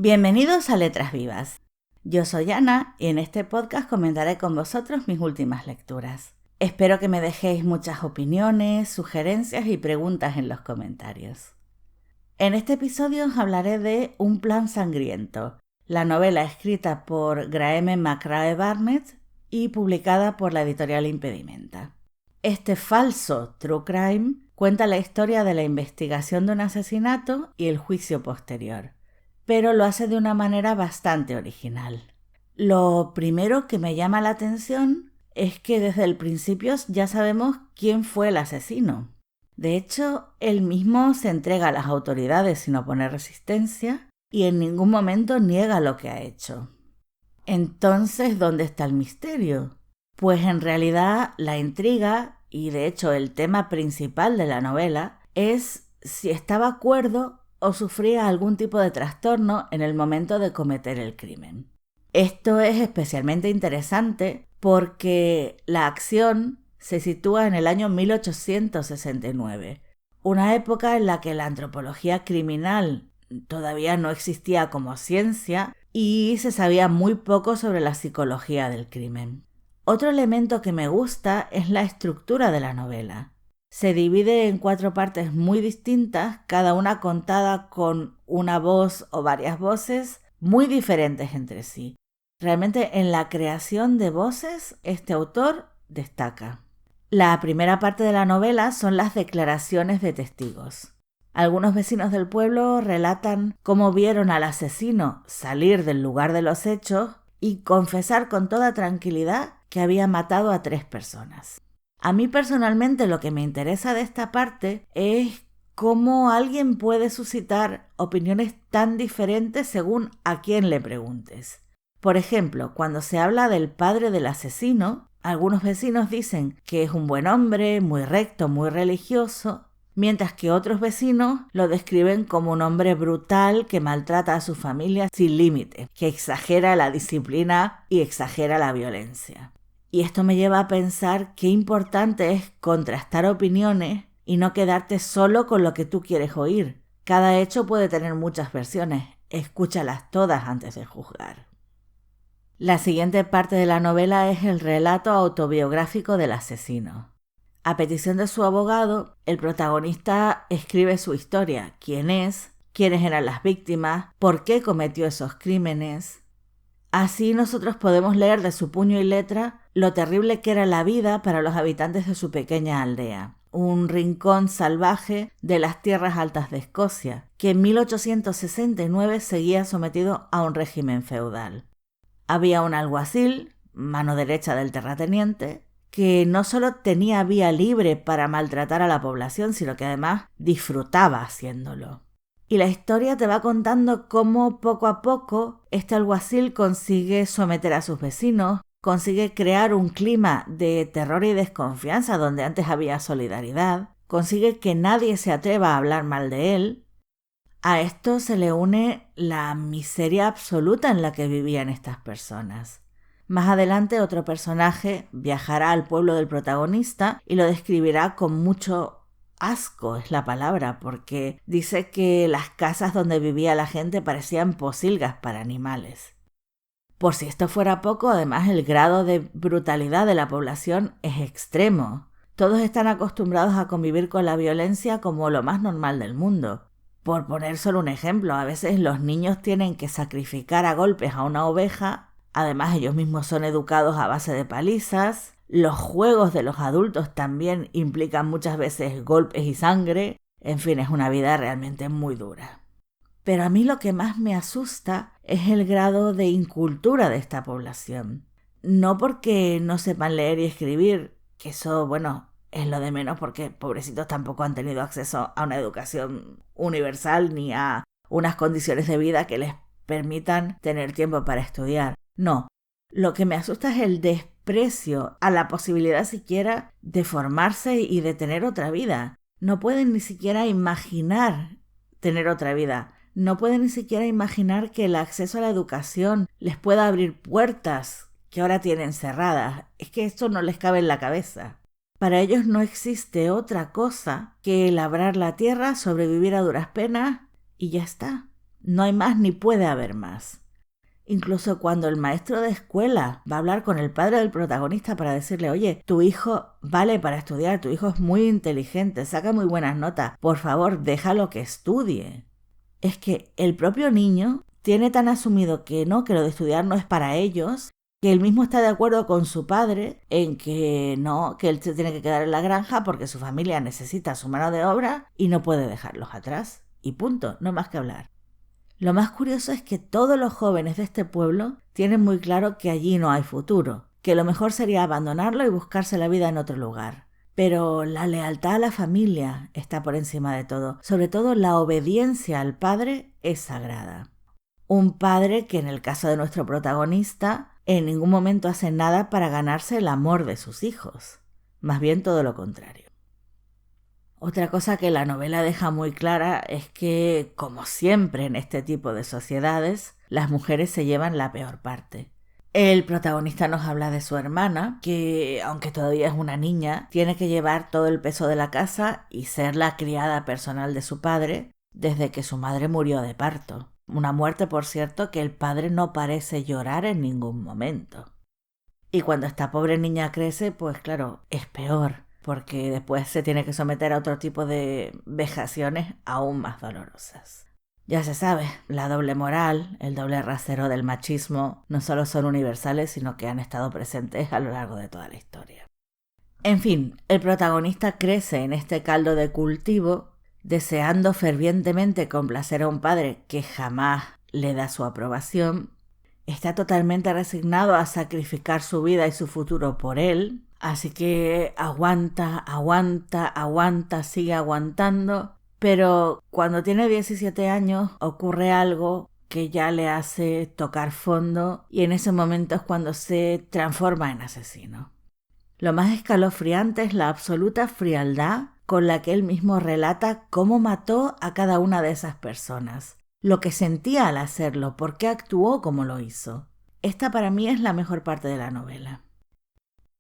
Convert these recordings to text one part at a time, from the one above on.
Bienvenidos a Letras Vivas. Yo soy Ana y en este podcast comentaré con vosotros mis últimas lecturas. Espero que me dejéis muchas opiniones, sugerencias y preguntas en los comentarios. En este episodio os hablaré de Un plan sangriento, la novela escrita por Graeme McGrath Barnett y publicada por la editorial Impedimenta. Este falso true crime cuenta la historia de la investigación de un asesinato y el juicio posterior, pero lo hace de una manera bastante original. Lo primero que me llama la atención es que desde el principio ya sabemos quién fue el asesino. De hecho, él mismo se entrega a las autoridades sin oponer resistencia y en ningún momento niega lo que ha hecho. Entonces, ¿dónde está el misterio? Pues en realidad la intriga, y de hecho el tema principal de la novela, es si estaba cuerdo o sufría algún tipo de trastorno en el momento de cometer el crimen. Esto es especialmente interesante porque la acción se sitúa en el año 1869, una época en la que la antropología criminal todavía no existía como ciencia y se sabía muy poco sobre la psicología del crimen. Otro elemento que me gusta es la estructura de la novela. Se divide en 4 partes muy distintas, cada una contada con una voz o varias voces muy diferentes entre sí. Realmente en la creación de voces este autor destaca. La primera parte de la novela son las declaraciones de testigos. Algunos vecinos del pueblo relatan cómo vieron al asesino salir del lugar de los hechos y confesar con toda tranquilidad que había matado a 3 personas. A mí personalmente lo que me interesa de esta parte es cómo alguien puede suscitar opiniones tan diferentes según a quién le preguntes. Por ejemplo, cuando se habla del padre del asesino, algunos vecinos dicen que es un buen hombre, muy recto, muy religioso, mientras que otros vecinos lo describen como un hombre brutal que maltrata a su familia sin límite, que exagera la disciplina y exagera la violencia. Y esto me lleva a pensar qué importante es contrastar opiniones y no quedarte solo con lo que tú quieres oír. Cada hecho puede tener muchas versiones, escúchalas todas antes de juzgar. La siguiente parte de la novela es el relato autobiográfico del asesino. A petición de su abogado, el protagonista escribe su historia, quién es, quiénes eran las víctimas, por qué cometió esos crímenes. Así nosotros podemos leer de su puño y letra lo terrible que era la vida para los habitantes de su pequeña aldea, un rincón salvaje de las tierras altas de Escocia, que en 1869 seguía sometido a un régimen feudal. Había un alguacil, mano derecha del terrateniente, que no solo tenía vía libre para maltratar a la población, sino que además disfrutaba haciéndolo. Y la historia te va contando cómo poco a poco este alguacil consigue someter a sus vecinos, consigue crear un clima de terror y desconfianza donde antes había solidaridad, consigue que nadie se atreva a hablar mal de él. A esto se le une la miseria absoluta en la que vivían estas personas. Más adelante otro personaje viajará al pueblo del protagonista y lo describirá con mucho asco, es la palabra, porque dice que las casas donde vivía la gente parecían pocilgas para animales. Por si esto fuera poco, además el grado de brutalidad de la población es extremo. Todos están acostumbrados a convivir con la violencia como lo más normal del mundo. Por poner solo un ejemplo, a veces los niños tienen que sacrificar a golpes a una oveja, además ellos mismos son educados a base de palizas. Los juegos de los adultos también implican muchas veces golpes y sangre. En fin, es una vida realmente muy dura. Pero a mí lo que más me asusta es el grado de incultura de esta población. No porque no sepan leer y escribir, que eso, es lo de menos porque pobrecitos tampoco han tenido acceso a una educación universal ni a unas condiciones de vida que les permitan tener tiempo para estudiar. No, lo que me asusta es el desprecio a la posibilidad siquiera de formarse y de tener otra vida. No pueden ni siquiera imaginar tener otra vida. No pueden ni siquiera imaginar que el acceso a la educación les pueda abrir puertas que ahora tienen cerradas. Es que esto no les cabe en la cabeza. Para ellos no existe otra cosa que labrar la tierra, sobrevivir a duras penas y ya está. No hay más ni puede haber más. Incluso cuando el maestro de escuela va a hablar con el padre del protagonista para decirle, oye, tu hijo vale para estudiar, tu hijo es muy inteligente, saca muy buenas notas, por favor, déjalo que estudie. Es que el propio niño tiene tan asumido que lo de estudiar no es para ellos, que él mismo está de acuerdo con su padre en que no, que él se tiene que quedar en la granja porque su familia necesita su mano de obra y no puede dejarlos atrás. Y punto, no más que hablar. Lo más curioso es que todos los jóvenes de este pueblo tienen muy claro que allí no hay futuro, que lo mejor sería abandonarlo y buscarse la vida en otro lugar. Pero la lealtad a la familia está por encima de todo. Sobre todo la obediencia al padre es sagrada. Un padre que en el caso de nuestro protagonista en ningún momento hace nada para ganarse el amor de sus hijos. Más bien todo lo contrario. Otra cosa que la novela deja muy clara es que, como siempre en este tipo de sociedades, las mujeres se llevan la peor parte. El protagonista nos habla de su hermana, que, aunque todavía es una niña, tiene que llevar todo el peso de la casa y ser la criada personal de su padre desde que su madre murió de parto. Una muerte, por cierto, que el padre no parece llorar en ningún momento. Y cuando esta pobre niña crece, pues claro, es peor, porque después se tiene que someter a otro tipo de vejaciones aún más dolorosas. Ya se sabe, la doble moral, el doble rasero del machismo, no solo son universales, sino que han estado presentes a lo largo de toda la historia. En fin, el protagonista crece en este caldo de cultivo, deseando fervientemente complacer a un padre que jamás le da su aprobación. Está totalmente resignado a sacrificar su vida y su futuro por él, así que aguanta, sigue aguantando, pero cuando tiene 17 años ocurre algo que ya le hace tocar fondo y en ese momento es cuando se transforma en asesino. Lo más escalofriante es la absoluta frialdad con la que él mismo relata cómo mató a cada una de esas personas, lo que sentía al hacerlo, por qué actuó como lo hizo. Esta para mí es la mejor parte de la novela.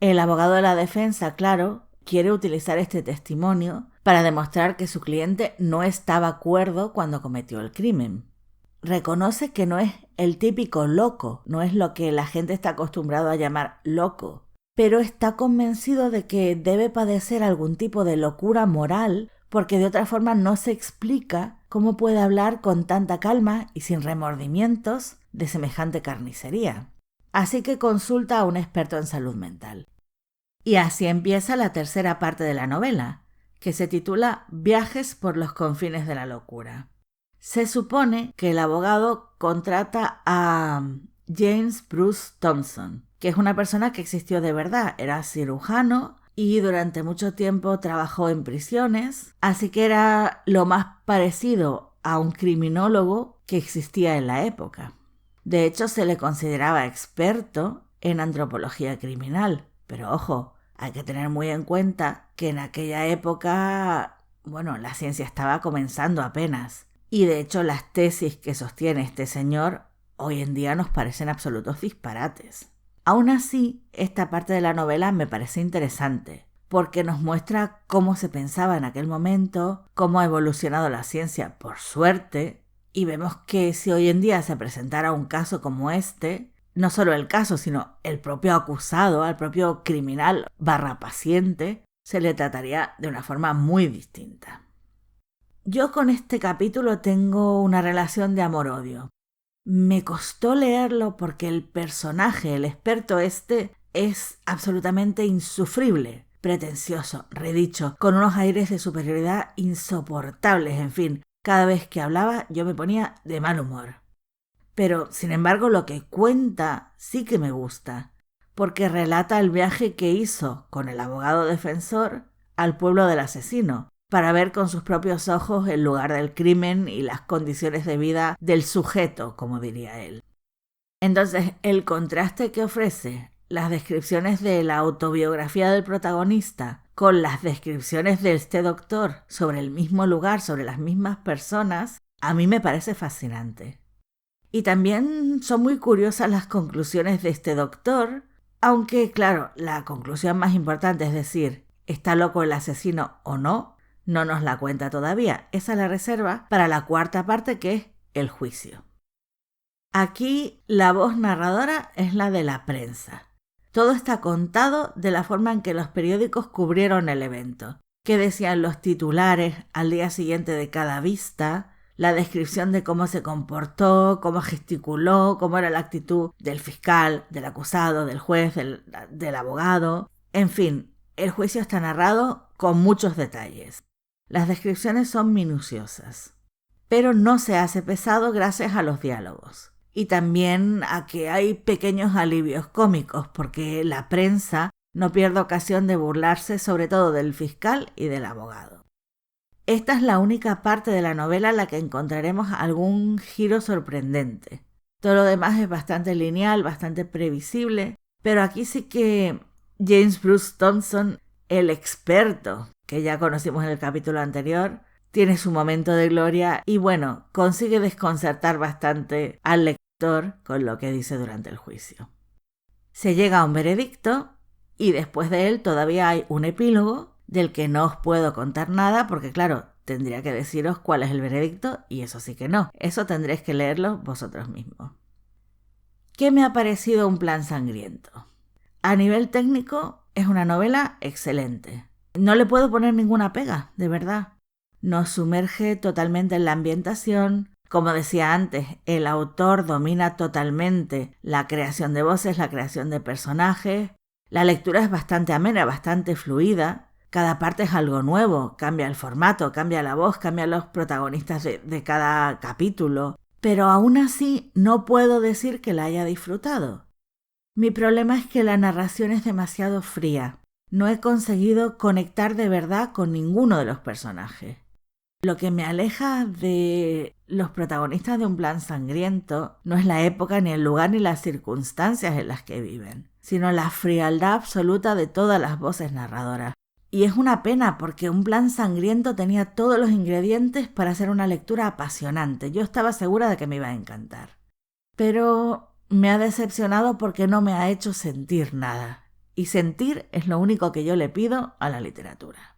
El abogado de la defensa, claro, quiere utilizar este testimonio para demostrar que su cliente no estaba cuerdo cuando cometió el crimen. Reconoce que no es el típico loco, no es lo que la gente está acostumbrado a llamar loco, pero está convencido de que debe padecer algún tipo de locura moral porque de otra forma no se explica cómo puede hablar con tanta calma y sin remordimientos de semejante carnicería. Así que consulta a un experto en salud mental. Y así empieza la tercera parte de la novela, que se titula Viajes por los confines de la locura. Se supone que el abogado contrata a James Bruce Thompson, que es una persona que existió de verdad, era cirujano y durante mucho tiempo trabajó en prisiones, así que era lo más parecido a un criminólogo que existía en la época. De hecho, se le consideraba experto en antropología criminal, pero ojo, hay que tener muy en cuenta que en aquella época, la ciencia estaba comenzando apenas. Y de hecho las tesis que sostiene este señor hoy en día nos parecen absolutos disparates. Aún así, esta parte de la novela me parece interesante, porque nos muestra cómo se pensaba en aquel momento, cómo ha evolucionado la ciencia, por suerte, y vemos que si hoy en día se presentara un caso como este, no solo el caso, sino el propio acusado, al propio criminal / paciente, se le trataría de una forma muy distinta. Yo con este capítulo tengo una relación de amor-odio. Me costó leerlo porque el personaje, el experto este, es absolutamente insufrible, pretencioso, redicho, con unos aires de superioridad insoportables, en fin. Cada vez que hablaba yo me ponía de mal humor. Pero, sin embargo, lo que cuenta sí que me gusta, porque relata el viaje que hizo con el abogado defensor al pueblo del asesino, para ver con sus propios ojos el lugar del crimen y las condiciones de vida del sujeto, como diría él. Entonces, el contraste que ofrece las descripciones de la autobiografía del protagonista con las descripciones de este doctor sobre el mismo lugar, sobre las mismas personas, a mí me parece fascinante. Y también son muy curiosas las conclusiones de este doctor, aunque, claro, la conclusión más importante, es decir, ¿está loco el asesino o no? No nos la cuenta todavía. Esa la reserva para la cuarta parte, que es el juicio. Aquí la voz narradora es la de la prensa. Todo está contado de la forma en que los periódicos cubrieron el evento. Qué decían los titulares al día siguiente de cada vista, la descripción de cómo se comportó, cómo gesticuló, cómo era la actitud del fiscal, del acusado, del juez, del abogado. En fin, el juicio está narrado con muchos detalles. Las descripciones son minuciosas, pero no se hace pesado gracias a los diálogos. Y también a que hay pequeños alivios cómicos, porque la prensa no pierde ocasión de burlarse sobre todo del fiscal y del abogado. Esta es la única parte de la novela en la que encontraremos algún giro sorprendente. Todo lo demás es bastante lineal, bastante previsible, pero aquí sí que James Bruce Thompson, el experto que ya conocimos en el capítulo anterior, tiene su momento de gloria y bueno, consigue desconcertar bastante al lector con lo que dice durante el juicio. Se llega a un veredicto y después de él todavía hay un epílogo del que no os puedo contar nada porque claro, tendría que deciros cuál es el veredicto y eso sí que no. Eso tendréis que leerlo vosotros mismos. ¿Qué me ha parecido Un plan sangriento? A nivel técnico es una novela excelente. No le puedo poner ninguna pega, de verdad. Nos sumerge totalmente en la ambientación. Como decía antes, el autor domina totalmente la creación de voces, la creación de personajes. La lectura es bastante amena, bastante fluida. Cada parte es algo nuevo, cambia el formato, cambia la voz, cambian los protagonistas de cada capítulo. Pero aún así no puedo decir que la haya disfrutado. Mi problema es que la narración es demasiado fría. No he conseguido conectar de verdad con ninguno de los personajes. Lo que me aleja de los protagonistas de Un plan sangriento no es la época, ni el lugar, ni las circunstancias en las que viven, sino la frialdad absoluta de todas las voces narradoras. Y es una pena porque Un plan sangriento tenía todos los ingredientes para hacer una lectura apasionante. Yo estaba segura de que me iba a encantar. Pero me ha decepcionado porque no me ha hecho sentir nada. Y sentir es lo único que yo le pido a la literatura.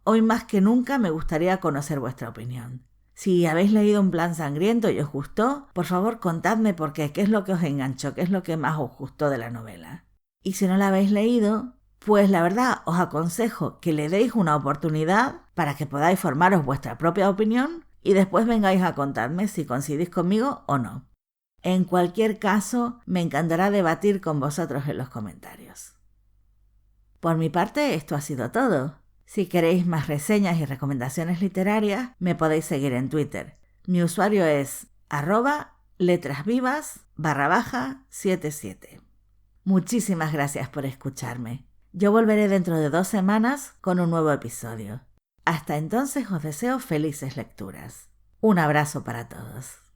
Hoy más que nunca me gustaría conocer vuestra opinión. Si habéis leído Un plan sangriento y os gustó, por favor contadme por qué es lo que os enganchó, qué es lo que más os gustó de la novela. Y si no la habéis leído, pues la verdad os aconsejo que le deis una oportunidad para que podáis formaros vuestra propia opinión y después vengáis a contarme si coincidís conmigo o no. En cualquier caso, me encantará debatir con vosotros en los comentarios. Por mi parte, esto ha sido todo. Si queréis más reseñas y recomendaciones literarias, me podéis seguir en Twitter. Mi usuario es @letrasvivas_77. Muchísimas gracias por escucharme. Yo volveré dentro de 2 semanas con un nuevo episodio. Hasta entonces os deseo felices lecturas. Un abrazo para todos.